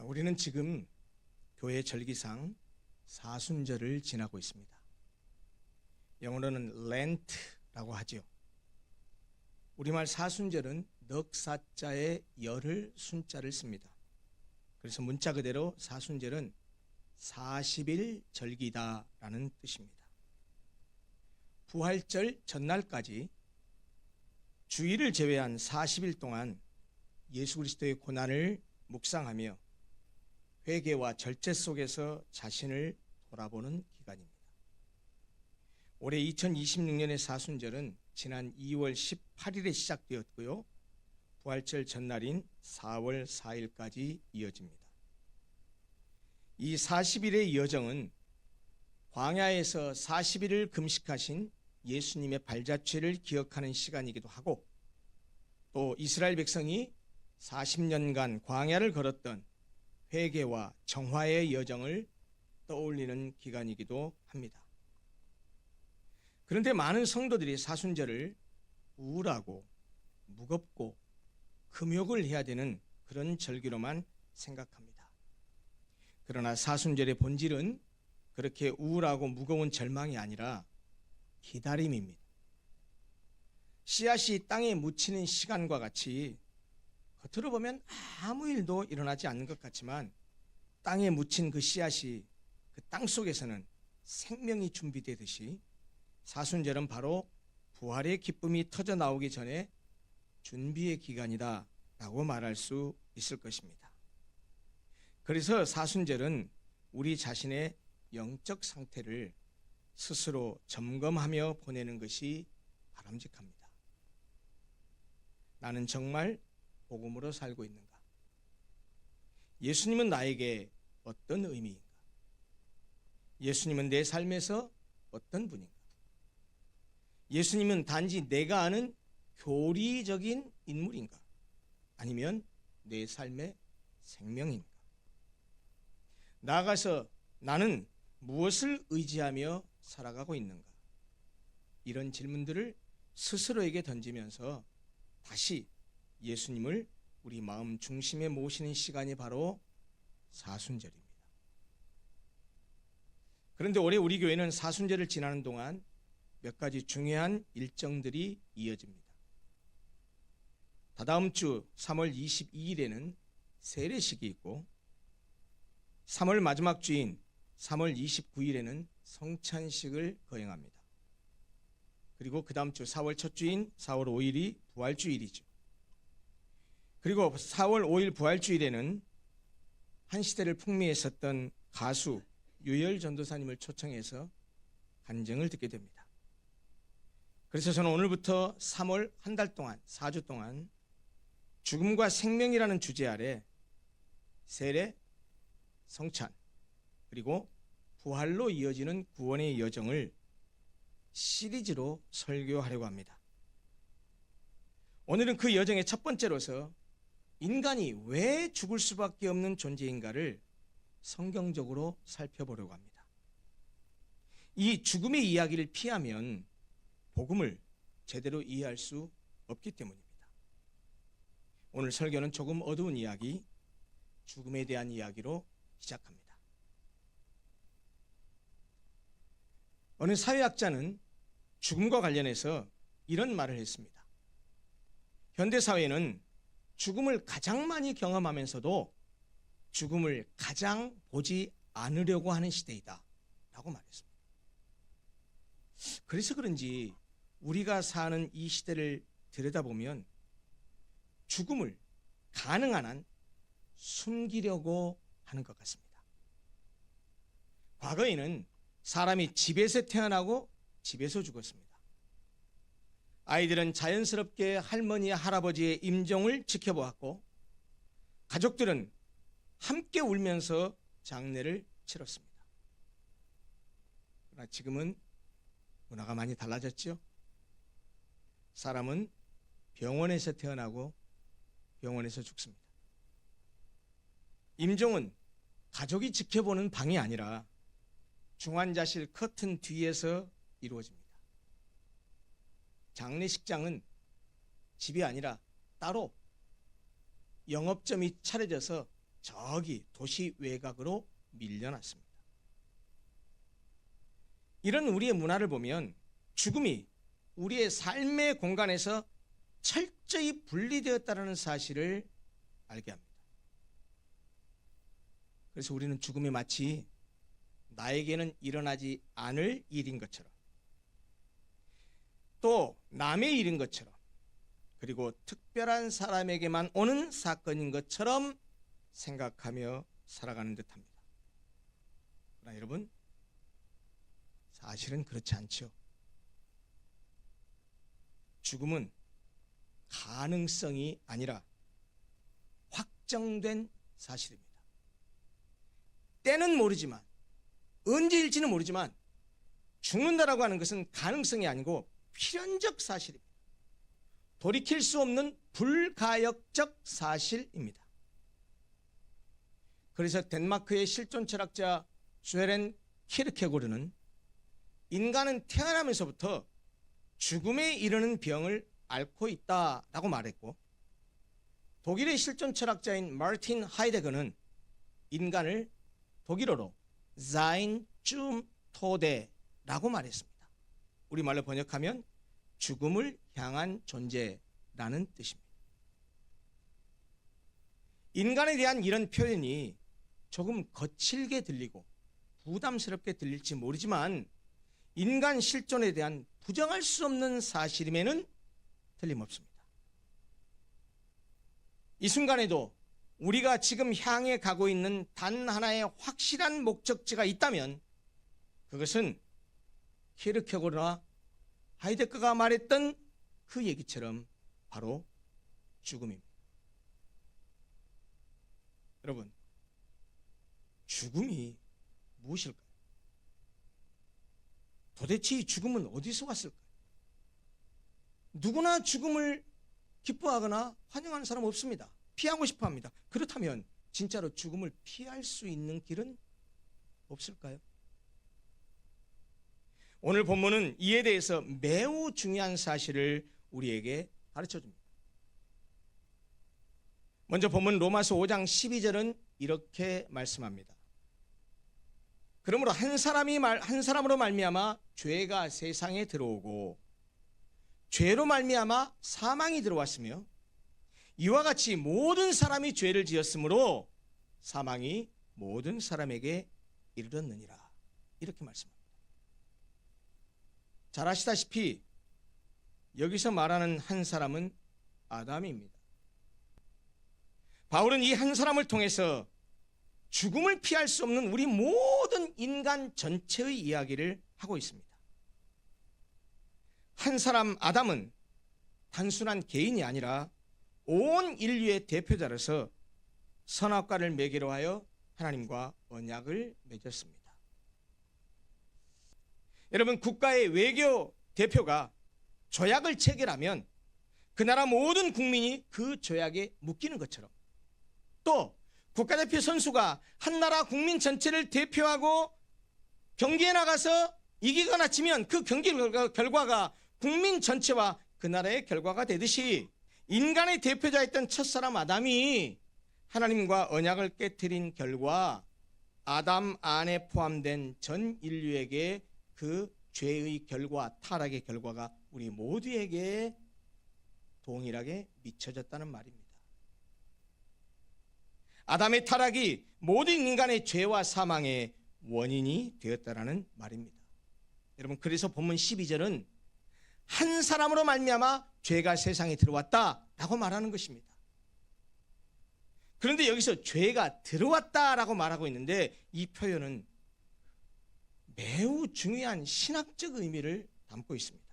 우리는 지금 교회 절기상 사순절을 지나고 있습니다. 영어로는 렌트라고 하죠. 우리말 사순절은 넉사자에 열을 순자를 씁니다. 그래서 문자 그대로 사순절은 40일 절기다라는 뜻입니다. 부활절 전날까지 주일을 제외한 40일 동안 예수 그리스도의 고난을 묵상하며 회개와 절제 속에서 자신을 돌아보는 기간입니다. 올해 2026년의 사순절은 지난 2월 18일에 시작되었고요. 부활절 전날인 4월 4일까지 이어집니다. 이 40일의 여정은 광야에서 40일을 금식하신 예수님의 발자취를 기억하는 시간이기도 하고, 또 이스라엘 백성이 40년간 광야를 걸었던 회개와 정화의 여정을 떠올리는 기간이기도 합니다. 그런데 많은 성도들이 사순절을 우울하고 무겁고 금욕을 해야 되는 그런 절기로만 생각합니다. 그러나 사순절의 본질은 그렇게 우울하고 무거운 절망이 아니라 기다림입니다. 씨앗이 땅에 묻히는 시간과 같이 겉으로 보면 아무 일도 일어나지 않는 것 같지만 땅에 묻힌 그 씨앗이 그 땅 속에서는 생명이 준비되듯이 사순절은 바로 부활의 기쁨이 터져 나오기 전에 준비의 기간이다 라고 말할 수 있을 것입니다. 그래서 사순절은 우리 자신의 영적 상태를 스스로 점검하며 보내는 것이 바람직합니다. 나는 정말 복음으로 살고 있는가? 예수님은 나에게 어떤 의미인가? 예수님은 내 삶에서 어떤 분인가? 예수님은 단지 내가 아는 교리적인 인물인가? 아니면 내 삶의 생명인가? 나아가서 나는 무엇을 의지하며 살아가고 있는가? 이런 질문들을 스스로에게 던지면서 다시 예수님을 우리 마음 중심에 모시는 시간이 바로 사순절입니다. 그런데 올해 우리 교회는 사순절을 지나는 동안 몇 가지 중요한 일정들이 이어집니다. 다다음 주 3월 22일에는 세례식이 있고, 3월 마지막 주인 3월 29일에는 성찬식을 거행합니다. 그리고 그 다음 주 4월 첫 주인 4월 5일이 부활주일이죠. 그리고 4월 5일 부활주일에는 한 시대를 풍미했었던 가수 유열 전도사님을 초청해서 간증을 듣게 됩니다. 그래서 저는 오늘부터 3월 한 달 동안, 4주 동안 죽음과 생명이라는 주제 아래 세례, 성찬, 그리고 부활로 이어지는 구원의 여정을 시리즈로 설교하려고 합니다. 오늘은 그 여정의 첫 번째로서 인간이 왜 죽을 수밖에 없는 존재인가를 성경적으로 살펴보려고 합니다. 이 죽음의 이야기를 피하면 복음을 제대로 이해할 수 없기 때문입니다. 오늘 설교는 조금 어두운 이야기, 죽음에 대한 이야기로 시작합니다. 어느 사회학자는 죽음과 관련해서 이런 말을 했습니다. 현대사회는 죽음을 가장 많이 경험하면서도 죽음을 가장 보지 않으려고 하는 시대이다 라고 말했습니다. 그래서 그런지 우리가 사는 이 시대를 들여다보면 죽음을 가능한 한 숨기려고 하는 것 같습니다. 과거에는 사람이 집에서 태어나고 집에서 죽었습니다. 아이들은 자연스럽게 할머니, 할아버지의 임종을 지켜보았고, 가족들은 함께 울면서 장례를 치렀습니다. 그러나 지금은 문화가 많이 달라졌죠. 사람은 병원에서 태어나고 병원에서 죽습니다. 임종은 가족이 지켜보는 방이 아니라 중환자실 커튼 뒤에서 이루어집니다. 장례식장은 집이 아니라 따로 영업점이 차려져서 저기 도시 외곽으로 밀려났습니다. 이런 우리의 문화를 보면 죽음이 우리의 삶의 공간에서 철저히 분리되었다는 사실을 알게 합니다. 그래서 우리는 죽음이 마치 나에게는 일어나지 않을 일인 것처럼, 또 남의 일인 것처럼, 그리고 특별한 사람에게만 오는 사건인 것처럼 생각하며 살아가는 듯합니다. 그러나 여러분, 사실은 그렇지 않죠. 죽음은 가능성이 아니라 확정된 사실입니다. 때는 모르지만, 언제일지는 모르지만 죽는다라고 하는 것은 가능성이 아니고 필연적 사실입니다. 돌이킬 수 없는 불가역적 사실입니다. 그래서 덴마크의 실존 철학자 쇠렌 키르케고르는 인간은 태어나면서부터 죽음에 이르는 병을 앓고 있다라고 말했고, 독일의 실존 철학자인 마르틴 하이데거는 인간을 독일어로 Sein zum Tode라고 말했습니다. 우리말로 번역하면 죽음을 향한 존재라는 뜻입니다. 인간에 대한 이런 표현이 조금 거칠게 들리고 부담스럽게 들릴지 모르지만 인간 실존에 대한 부정할 수 없는 사실임에는 틀림없습니다. 이 순간에도 우리가 지금 향해 가고 있는 단 하나의 확실한 목적지가 있다면 그것은 키르케고르나 하이데거가 말했던 그 얘기처럼 바로 죽음입니다. 여러분, 죽음이 무엇일까요? 도대체 이 죽음은 어디서 왔을까요? 누구나 죽음을 기뻐하거나 환영하는 사람 없습니다. 피하고 싶어 합니다. 그렇다면 진짜로 죽음을 피할 수 있는 길은 없을까요? 오늘 본문은 이에 대해서 매우 중요한 사실을 우리에게 가르쳐 줍니다. 먼저 본문 로마서 5장 12절은 이렇게 말씀합니다. 그러므로 한 사람으로 말미암아 죄가 세상에 들어오고 죄로 말미암아 사망이 들어왔으며 이와 같이 모든 사람이 죄를 지었으므로 사망이 모든 사람에게 이르렀느니라. 이렇게 말씀합니다. 잘 아시다시피 여기서 말하는 한 사람은 아담입니다. 바울은 이 한 사람을 통해서 죽음을 피할 수 없는 우리 모든 인간 전체의 이야기를 하고 있습니다. 한 사람 아담은 단순한 개인이 아니라 온 인류의 대표자로서 선악과를 매개로 하여 하나님과 언약을 맺었습니다. 여러분, 국가의 외교 대표가 조약을 체결하면 그 나라 모든 국민이 그 조약에 묶이는 것처럼, 또 국가대표 선수가 한 나라 국민 전체를 대표하고 경기에 나가서 이기거나 지면 그 경기 결과가 국민 전체와 그 나라의 결과가 되듯이 인간의 대표자였던 첫사람 아담이 하나님과 언약을 깨트린 결과 아담 안에 포함된 전 인류에게 그 죄의 결과, 타락의 결과가 우리 모두에게 동일하게 미쳐졌다는 말입니다. 아담의 타락이 모든 인간의 죄와 사망의 원인이 되었다라는 말입니다. 여러분, 그래서 본문 12절은 한 사람으로 말미암아 죄가 세상에 들어왔다라고 말하는 것입니다. 그런데 여기서 죄가 들어왔다라고 말하고 있는데 이 표현은 매우 중요한 신학적 의미를 담고 있습니다.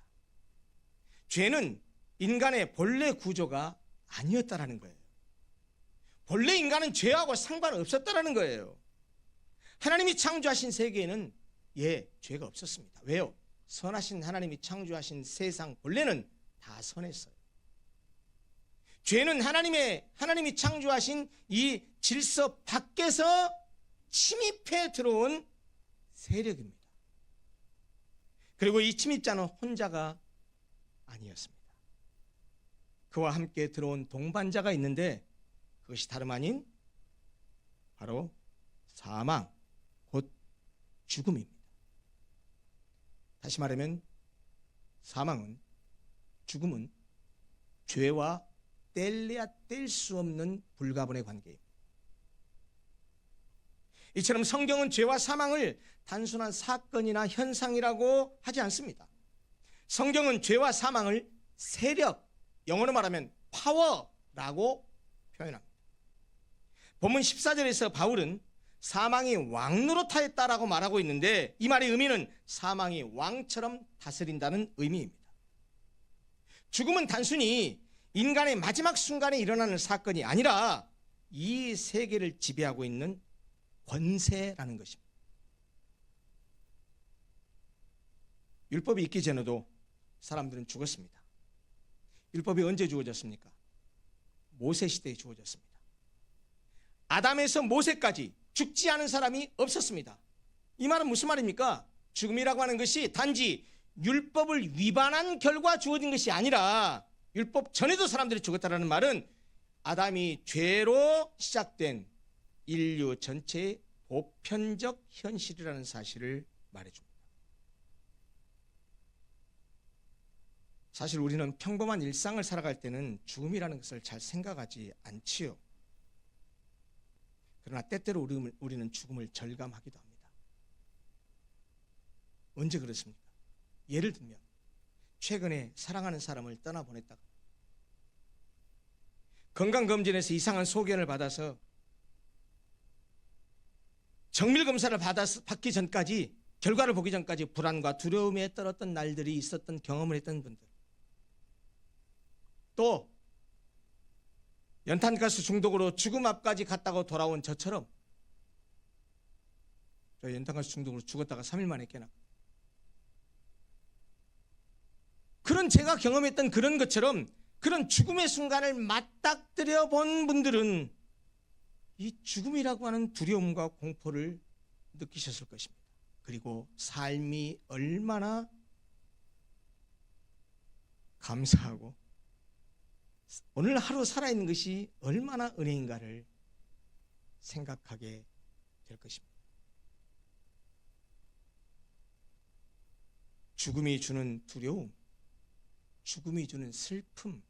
죄는 인간의 본래 구조가 아니었다라는 거예요. 본래 인간은 죄하고 상관없었다라는 거예요. 하나님이 창조하신 세계에는 죄가 없었습니다. 왜요? 선하신 하나님이 창조하신 세상 본래는 다 선했어요. 죄는 하나님이 창조하신 이 질서 밖에서 침입해 들어온 세력입니다. 그리고 이 침입자는 혼자가 아니었습니다. 그와 함께 들어온 동반자가 있는데 그것이 다름 아닌 바로 사망, 곧 죽음입니다. 다시 말하면 사망은, 죽음은 죄와 뗄래야 뗄 수 없는 불가분의 관계입니다. 이처럼 성경은 죄와 사망을 단순한 사건이나 현상이라고 하지 않습니다. 성경은 죄와 사망을 세력, 영어로 말하면 파워라고 표현합니다. 본문 14절에서 바울은 사망이 왕노릇하였다라고 말하고 있는데, 이 말의 의미는 사망이 왕처럼 다스린다는 의미입니다. 죽음은 단순히 인간의 마지막 순간에 일어나는 사건이 아니라 이 세계를 지배하고 있는 권세라는 것입니다. 율법이 있기 전에도 사람들은 죽었습니다. 율법이 언제 주어졌습니까? 모세 시대에 주어졌습니다. 아담에서 모세까지 죽지 않은 사람이 없었습니다. 이 말은 무슨 말입니까? 죽음이라고 하는 것이 단지 율법을 위반한 결과 주어진 것이 아니라, 율법 전에도 사람들이 죽었다는 말은 아담이 죄로 시작된 인류 전체의 보편적 현실이라는 사실을 말해줍니다. 사실 우리는 평범한 일상을 살아갈 때는 죽음이라는 것을 잘 생각하지 않지요. 그러나 때때로 우리는 죽음을 절감하기도 합니다. 언제 그렇습니까? 예를 들면 최근에 사랑하는 사람을 떠나보냈다가 건강검진에서 이상한 소견을 받아서 정밀검사를 받기 전까지, 결과를 보기 전까지 불안과 두려움에 떨었던 날들이 있었던 경험을 했던 분들, 또 연탄가스 중독으로 죽음 앞까지 갔다고 돌아온 저처럼, 저 연탄가스 중독으로 죽었다가 3일 만에 깨나, 그런 제가 경험했던 그런 것처럼 그런 죽음의 순간을 맞닥뜨려 본 분들은 이 죽음이라고 하는 두려움과 공포를 느끼셨을 것입니다. 그리고 삶이 얼마나 감사하고 오늘 하루 살아있는 것이 얼마나 은혜인가를 생각하게 될 것입니다. 죽음이 주는 두려움, 죽음이 주는 슬픔,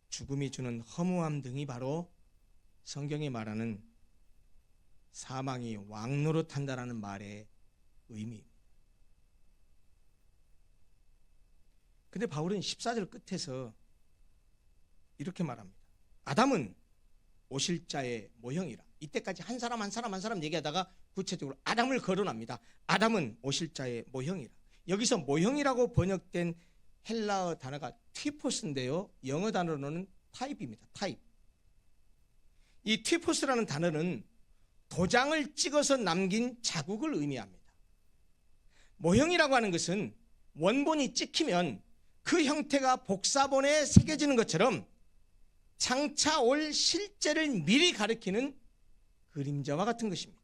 죽음이 주는 허무함 등이 바로 성경이 말하는 사망이 왕노릇한다라는 말의 의미입니다. 근데 바울은 14절 끝에서 이렇게 말합니다. 아담은 오실 자의 모형이라. 이때까지 한 사람 한 사람 얘기하다가 구체적으로 아담을 거론합니다. 아담은 오실 자의 모형이라. 여기서 모형이라고 번역된 헬라어 단어가 티포스인데요, 영어 단어로는 타입입니다. 타입. 이 티포스라는 단어는 도장을 찍어서 남긴 자국을 의미합니다. 모형이라고 하는 것은 원본이 찍히면 그 형태가 복사본에 새겨지는 것처럼 장차 올 실제를 미리 가리키는 그림자와 같은 것입니다.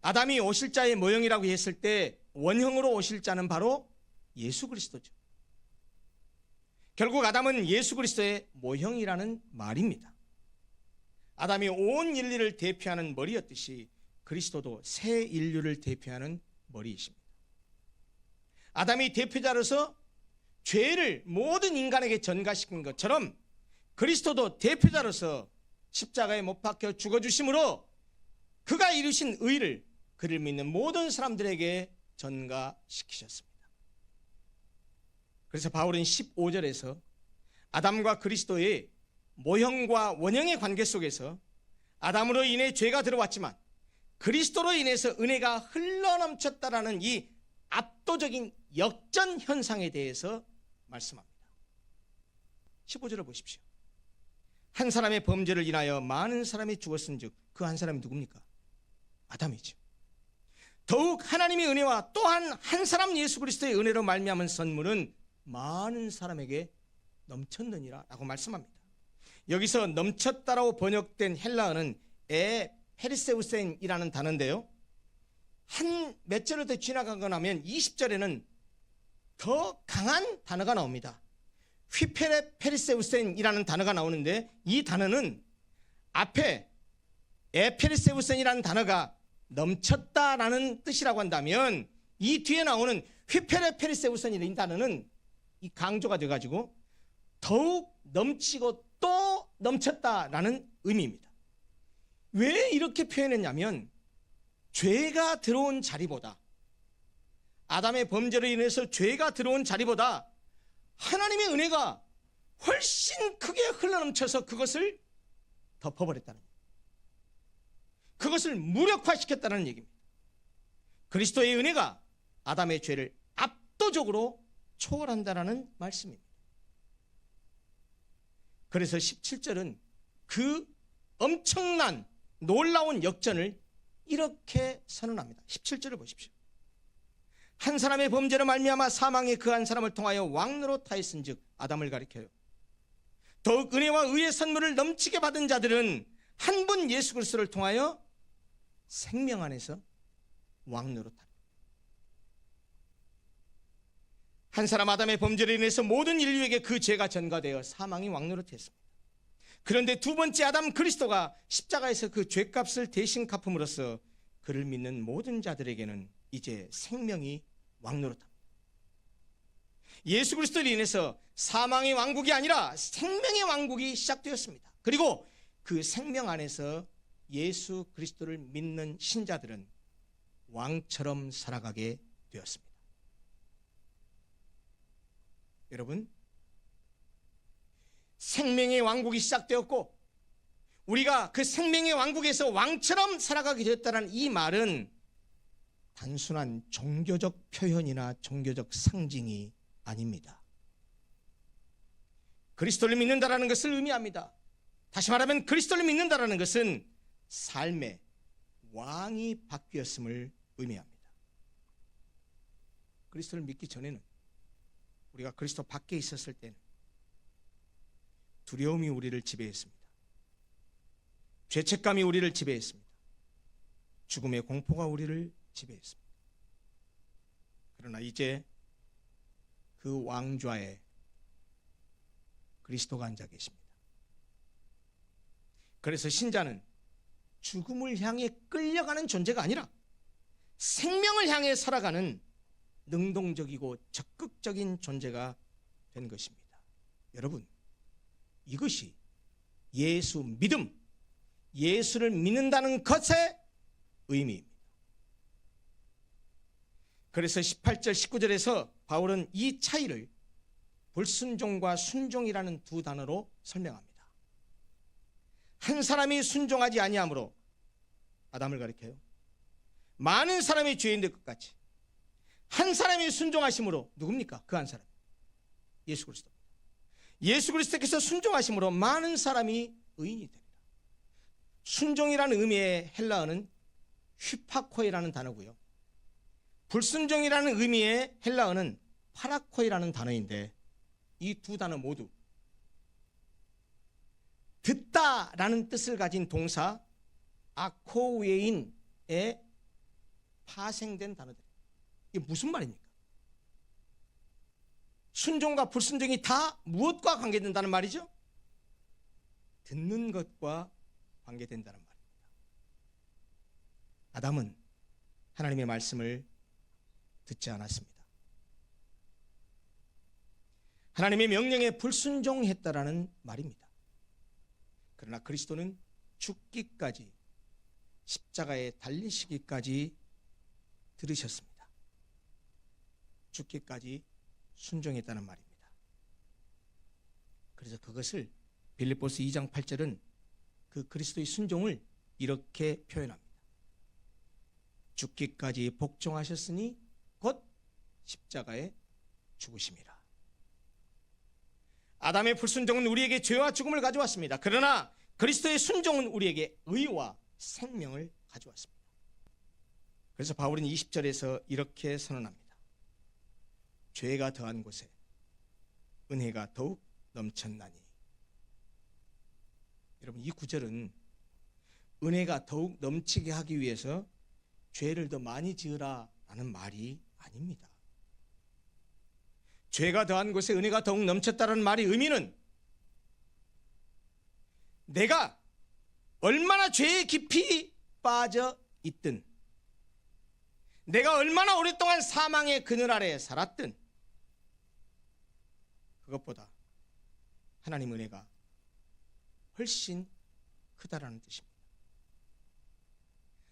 아담이 오실 자의 모형이라고 했을 때 원형으로 오실 자는 바로 예수 그리스도죠. 결국 아담은 예수 그리스도의 모형이라는 말입니다. 아담이 온 인류를 대표하는 머리였듯이 그리스도도 새 인류를 대표하는 머리이십니다. 아담이 대표자로서 죄를 모든 인간에게 전가시킨 것처럼 그리스도도 대표자로서 십자가에 못 박혀 죽어주심으로 그가 이루신 의를 그를 믿는 모든 사람들에게 전가시키셨습니다. 그래서 바울은 15절에서 아담과 그리스도의 모형과 원형의 관계 속에서 아담으로 인해 죄가 들어왔지만 그리스도로 인해서 은혜가 흘러넘쳤다라는 이 압도적인 역전 현상에 대해서 말씀합니다. 15절을 보십시오. 한 사람의 범죄를 인하여 많은 사람이 죽었은즉 그 한 사람이 누굽니까? 아담이죠. 더욱 하나님의 은혜와 또한 한 사람 예수 그리스도의 은혜로 말미암은 선물은 많은 사람에게 넘쳤느니라 라고 말씀합니다. 여기서 넘쳤다라고 번역된 헬라어는 페리세우센이라는 단어인데요, 한 몇 절을 더 지나가고 나면 20절에는 더 강한 단어가 나옵니다. 휘페레 페리세우센이라는 단어가 나오는데 이 단어는 앞에 에페르세우선이라는 단어가 넘쳤다라는 뜻이라고 한다면 이 뒤에 나오는 휘페레페르세우선이라는 단어는 이 강조가 돼가지고 더욱 넘치고 또 넘쳤다라는 의미입니다. 왜 이렇게 표현했냐면 죄가 들어온 자리보다, 아담의 범죄로 인해서 죄가 들어온 자리보다 하나님의 은혜가 훨씬 크게 흘러넘쳐서 그것을 덮어버렸다는 거예요. 그것을 무력화시켰다는 얘기입니다. 그리스도의 은혜가 아담의 죄를 압도적으로 초월한다는 말씀입니다. 그래서 17절은 그 엄청난 놀라운 역전을 이렇게 선언합니다. 17절을 보십시오. 한 사람의 범죄로 말미암아 사망에 그 한 사람을 통하여 왕노로 타했은즉, 아담을 가리켜요. 더욱 은혜와 의의 선물을 넘치게 받은 자들은 한 분 예수 그리스도를 통하여 생명 안에서 왕노로 타. 한 사람 아담의 범죄로 인해서 모든 인류에게 그 죄가 전가되어 사망이 왕노릇했습니다. 그런데 두 번째 아담 그리스도가 십자가에서 그 죄값을 대신 갚음으로써 그를 믿는 모든 자들에게는 이제 생명이 왕노릇합니다. 예수 그리스도로 인해서 사망의 왕국이 아니라 생명의 왕국이 시작되었습니다. 그리고 그 생명 안에서 예수 그리스도를 믿는 신자들은 왕처럼 살아가게 되었습니다. 여러분, 생명의 왕국이 시작되었고 우리가 그 생명의 왕국에서 왕처럼 살아가게 되었다는 이 말은 단순한 종교적 표현이나 종교적 상징이 아닙니다. 그리스도를 믿는다라는 것을 의미합니다. 다시 말하면 그리스도를 믿는다라는 것은 삶의 왕이 바뀌었음을 의미합니다. 그리스도를 믿기 전에는, 우리가 그리스도 밖에 있었을 때는 두려움이 우리를 지배했습니다. 죄책감이 우리를 지배했습니다. 죽음의 공포가 우리를 지배했습니다. 그러나 이제 그 왕좌에 그리스도가 앉아 계십니다. 그래서 신자는 죽음을 향해 끌려가는 존재가 아니라 생명을 향해 살아가는 능동적이고 적극적인 존재가 된 것입니다. 여러분, 이것이 예수 믿음, 예수를 믿는다는 것의 의미입니다. 그래서 18절 19절에서 바울은 이 차이를 불순종과 순종이라는 두 단어로 설명합니다. 한 사람이 순종하지 아니하므로, 아담을 가리켜요, 많은 사람이 죄인 될 것 같이 한 사람이 순종하심으로, 누굽니까? 그 한 사람, 예수 그리스도. 예수 그리스도께서 순종하심으로 많은 사람이 의인이 됩니다. 순종이라는 의미의 헬라어는 휘파코이라는 단어고요, 불순종이라는 의미의 헬라어는 파라코이라는 단어인데, 이 두 단어 모두 듣다라는 뜻을 가진 동사 아코웨인에 파생된 단어들. 이게 무슨 말입니까? 순종과 불순종이 다 무엇과 관계된다는 말이죠? 듣는 것과 관계된다는 말입니다. 아담은 하나님의 말씀을 듣지 않았습니다. 하나님의 명령에 불순종했다라는 말입니다. 그러나 그리스도는 죽기까지, 십자가에 달리시기까지 들으셨습니다. 죽기까지 순종했다는 말입니다. 그래서 그것을 빌립보서 2장 8절은 그 그리스도의 순종을 이렇게 표현합니다. 죽기까지 복종하셨으니 곧 십자가에 죽으심이라. 아담의 불순종은 우리에게 죄와 죽음을 가져왔습니다. 그러나 그리스도의 순종은 우리에게 의와 생명을 가져왔습니다. 그래서 바울은 20절에서 이렇게 선언합니다. 죄가 더한 곳에 은혜가 더욱 넘쳤나니. 여러분, 이 구절은 은혜가 더욱 넘치게 하기 위해서 죄를 더 많이 지으라 라는 말이 아닙니다. 죄가 더한 곳에 은혜가 더욱 넘쳤다는 말의 의미는 내가 얼마나 죄에 깊이 빠져 있든, 내가 얼마나 오랫동안 사망의 그늘 아래 살았든, 그것보다 하나님 은혜가 훨씬 크다라는 뜻입니다.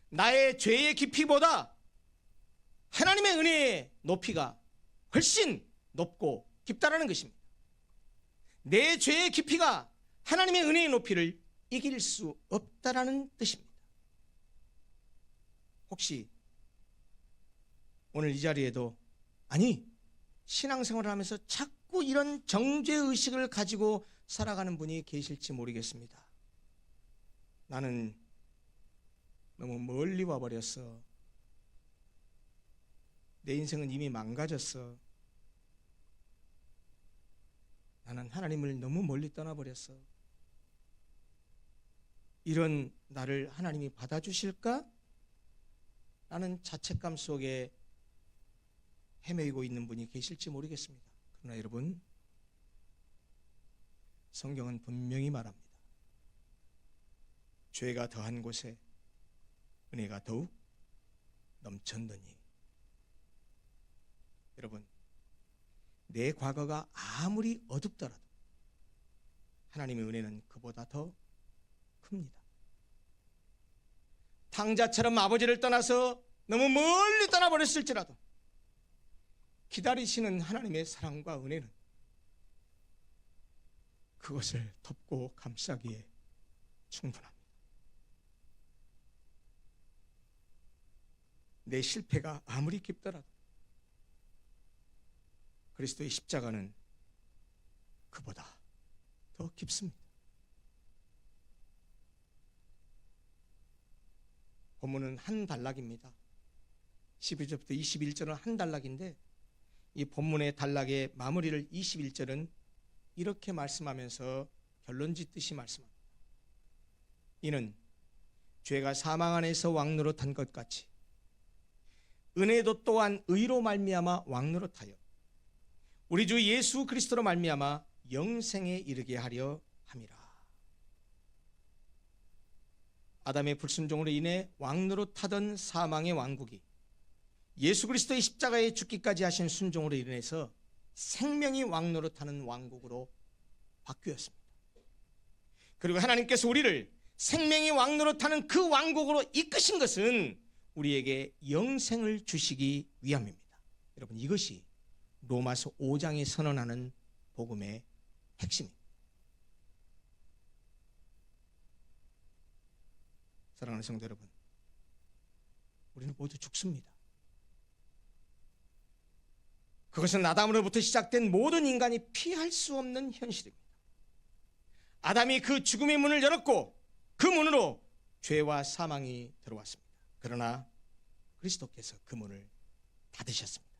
나의 죄의 깊이보다 하나님의 은혜의 높이가 훨씬 높고 깊다라는 것입니다. 내 죄의 깊이가 하나님의 은혜의 높이를 이길 수 없다라는 뜻입니다. 혹시 오늘 이 자리에도, 아니, 신앙생활을 하면서 자꾸 이런 정죄의식을 가지고 살아가는 분이 계실지 모르겠습니다. 나는 너무 멀리 와버렸어. 내 인생은 이미 망가졌어. 나는 하나님을 너무 멀리 떠나버렸어. 이런 나를 하나님이 받아주실까? 라는 자책감 속에 헤매이고 있는 분이 계실지 모르겠습니다. 그러나 여러분, 성경은 분명히 말합니다. 죄가 더한 곳에 은혜가 더욱 넘쳤느니. 여러분, 내 과거가 아무리 어둡더라도 하나님의 은혜는 그보다 더 큽니다. 탕자처럼 아버지를 떠나서 너무 멀리 떠나버렸을지라도 기다리시는 하나님의 사랑과 은혜는 그것을 덮고 감싸기에 충분합니다. 내 실패가 아무리 깊더라도 그리스도의 십자가는 그보다 더 깊습니다. 본문은 한 단락입니다. 12절부터 21절은 한 단락인데, 이 본문의 단락의 마무리를 21절은 이렇게 말씀하면서 결론 짓듯이 말씀합니다. 이는 죄가 사망 안에서 왕노릇한 것 같이 은혜도 또한 의로 말미암아 왕노릇하여 우리 주 예수 그리스도로 말미암아 영생에 이르게 하려 함이라. 아담의 불순종으로 인해 왕노릇하던 사망의 왕국이 예수 그리스도의 십자가에 죽기까지 하신 순종으로 인해서 생명이 왕노릇하는 왕국으로 바뀌었습니다. 그리고 하나님께서 우리를 생명이 왕노릇하는 그 왕국으로 이끄신 것은 우리에게 영생을 주시기 위함입니다. 여러분, 이것이 로마서 5장이 선언하는 복음의 핵심입니다. 사랑하는 성도 여러분, 우리는 모두 죽습니다. 그것은 아담으로부터 시작된 모든 인간이 피할 수 없는 현실입니다. 아담이 그 죽음의 문을 열었고 그 문으로 죄와 사망이 들어왔습니다. 그러나 그리스도께서 그 문을 닫으셨습니다.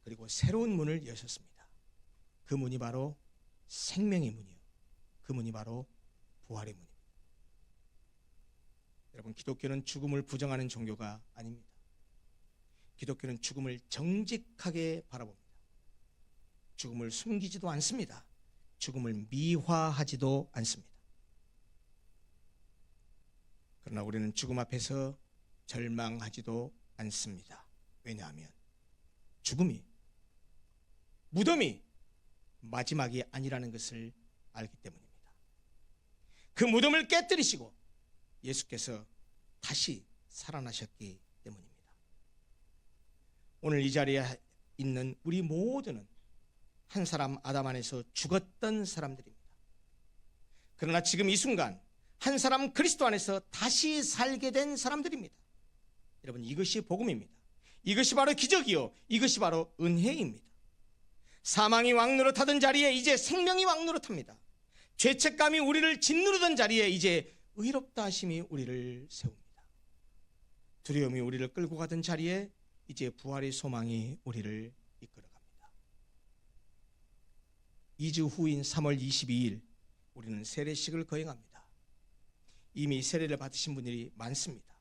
그리고 새로운 문을 여셨습니다. 그 문이 바로 생명의 문이요, 그 문이 바로 부활의 문입니다. 여러분, 기독교는 죽음을 부정하는 종교가 아닙니다. 기독교는 죽음을 정직하게 바라봅니다. 죽음을 숨기지도 않습니다. 죽음을 미화하지도 않습니다. 그러나 우리는 죽음 앞에서 절망하지도 않습니다. 왜냐하면 죽음이, 무덤이 마지막이 아니라는 것을 알기 때문입니다. 그 무덤을 깨뜨리시고 예수께서 다시 살아나셨기 때문입니다. 오늘 이 자리에 있는 우리 모두는 한 사람 아담 안에서 죽었던 사람들입니다. 그러나 지금 이 순간 한 사람 그리스도 안에서 다시 살게 된 사람들입니다. 여러분, 이것이 복음입니다. 이것이 바로 기적이요, 이것이 바로 은혜입니다. 사망이 왕노릇하던 자리에 이제 생명이 왕노릇합니다. 죄책감이 우리를 짓누르던 자리에 이제 의롭다 하심이 우리를 세웁니다. 두려움이 우리를 끌고 가던 자리에 이제 부활의 소망이 우리를 이끌어갑니다. 2주 후인 3월 22일 우리는 세례식을 거행합니다. 이미 세례를 받으신 분들이 많습니다.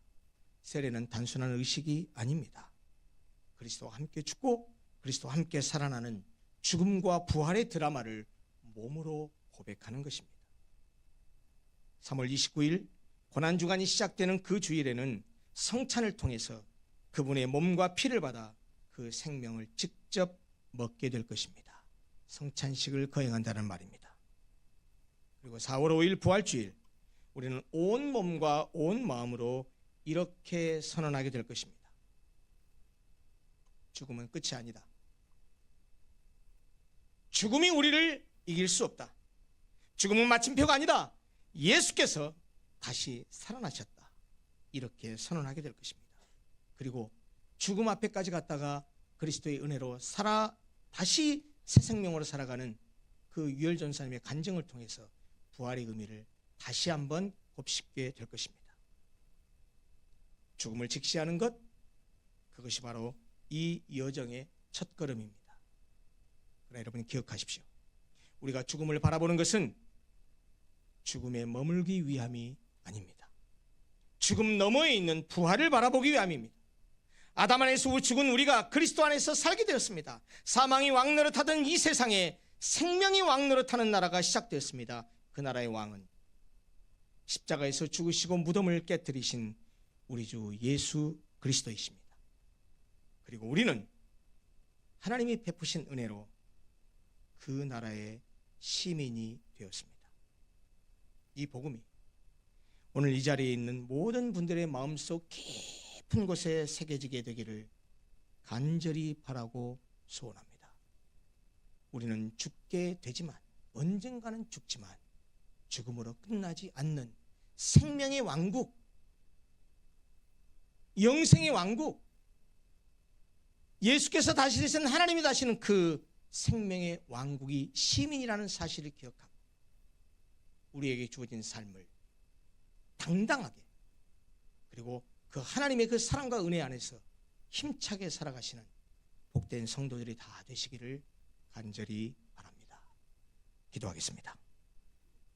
세례는 단순한 의식이 아닙니다. 그리스도와 함께 죽고 그리스도와 함께 살아나는 죽음과 부활의 드라마를 몸으로 고백하는 것입니다. 3월 29일 고난주간이 시작되는 그 주일에는 성찬을 통해서 그분의 몸과 피를 받아 그 생명을 직접 먹게 될 것입니다. 성찬식을 거행한다는 말입니다. 그리고 4월 5일 부활주일, 우리는 온 몸과 온 마음으로 이렇게 선언하게 될 것입니다. 죽음은 끝이 아니다. 죽음이 우리를 이길 수 없다. 죽음은 마침표가 아니다. 예수께서 다시 살아나셨다. 이렇게 선언하게 될 것입니다. 그리고 죽음 앞에까지 갔다가 그리스도의 은혜로 다시 새 생명으로 살아가는 그 유혈전사님의 간증을 통해서 부활의 의미를 다시 한번 곱씹게 될 것입니다. 죽음을 직시하는 것, 그것이 바로 이 여정의 첫걸음입니다. 그러나 여러분 기억하십시오. 우리가 죽음을 바라보는 것은 죽음에 머물기 위함이 아닙니다. 죽음 너머에 있는 부활을 바라보기 위함입니다. 아담 안에서 죽은 우리가 그리스도 안에서 살게 되었습니다. 사망이 왕노릇하던 이 세상에 생명이 왕노릇하는 나라가 시작되었습니다. 그 나라의 왕은 십자가에서 죽으시고 무덤을 깨뜨리신 우리 주 예수 그리스도이십니다. 그리고 우리는 하나님이 베푸신 은혜로 그 나라의 시민이 되었습니다. 이 복음이 오늘 이 자리에 있는 모든 분들의 마음속 깊은 곳에 새겨지게 되기를 간절히 바라고 소원합니다. 우리는 죽게 되지만, 언젠가는 죽지만 죽음으로 끝나지 않는 생명의 왕국, 영생의 왕국, 예수께서 다시리신 하나님이 다시는 그 생명의 왕국이 시민이라는 사실을 기억하고 우리에게 주어진 삶을 당당하게, 그리고 그 하나님의 그 사랑과 은혜 안에서 힘차게 살아가시는 복된 성도들이 다 되시기를 간절히 바랍니다. 기도하겠습니다.